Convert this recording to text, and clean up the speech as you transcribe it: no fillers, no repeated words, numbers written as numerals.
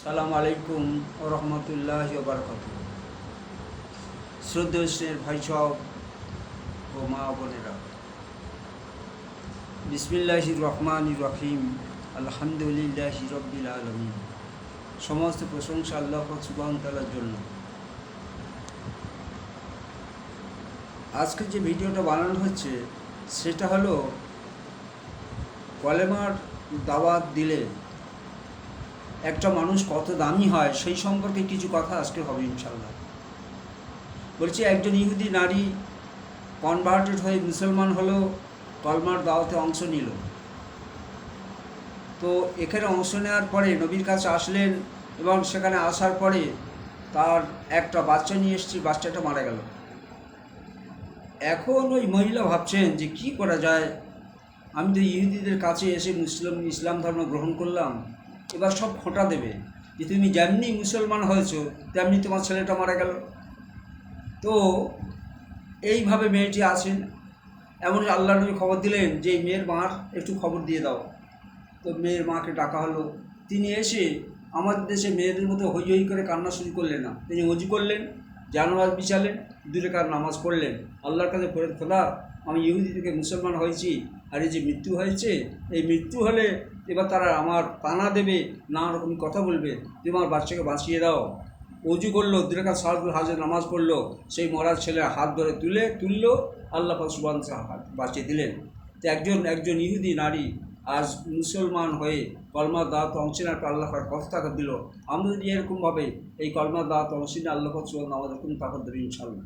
সালামু আলাইকুম ও রহমতুল্লাহ বারকাত। শ্রদ্ধেয় স্নেহের ভাই সব ও মা বোনেরা, বিসমিল্লাহির রহমানির রহিম, আলহামদুলিল্লাহি রব্বিল আলামিন। সমস্ত প্রশংসা আল্লাহ সুবহানাহু ওয়া তাআলার জন্য। আজকে যে ভিডিওটা বানানো হচ্ছে সেটা হলো কলেমার দাওয়াত দিলে একটা মানুষ কত দামি হয় সেই সম্পর্কে কিছু কথা আজকে হবে ইনশাআল্লাহ। বলছি, একজন ইহুদি নারী কনভার্টেড হয়ে মুসলমান হলো, কলমার দাওয়াতে অংশ নিল। তো এখানে অংশ নেওয়ার পরে নবীর কাছে আসলেন এবং সেখানে আসার পরে তার একটা বাচ্চা নিয়ে এসেছি, বাচ্চাটা মারা গেল। এখন ওই মহিলা ভাবছেন যে কি করা যায়, আমি তো ইহুদিদের কাছে এসে ইসলাম ধর্ম গ্রহণ করলাম, এবার সব খোঁটা দেবে যে তুমি যেমনি মুসলমান হয়েছো তেমনি তোমার ছেলেটা মারা গেল। তো এইভাবে মেয়েটি আছেন। এমন আল্লাহ নবী খবর দিলেন যে এই মেয়ের মার একটু খবর দিয়ে দাও। তো মেয়ের মাকে ডাকা হলো। তিনি এসে আমাদের দেশে মেয়েদের মতো হই হই করে কান্না শুরু করলেন না। তিনি অজু করলেন, জানামাজ বিছালেন, 2 রাকাত নামাজ পড়লেন, আল্লাহর কাছে পড়ে, খোদা আমি ইহুদি থেকে মুসলমান হয়েছি, আর এই যে মৃত্যু হয়েছে, এই মৃত্যু হলে এবার তারা আমার তানা দেবে, নানা রকম কথা বলবে, তুমি আমার বাচ্চাকে বাঁচিয়ে দাও। অজু করলো, 2 রাকাত সালাতুল হাজর নামাজ পড়লো, সেই মরার ছেলে হাত ধরে তুললো, আল্লাহ পাক সুবহানাহু ওয়া তাআলা বাঁচিয়ে দিলেন। তো একজন ইহুদি নারী আজ মুসলমান হয়ে কলমার দাওয়াত অংশ নেওয়ার আল্লাহ পাক কত তাকত দিল। আমরা যদি এরকমভাবে এই কলমার দাওয়াত অংশ নিয়ে আল্লাহ পাক সুবহানাহু ওয়া তাআলা আমাদের কোন তাকত দেবে ইনশাআল্লাহ।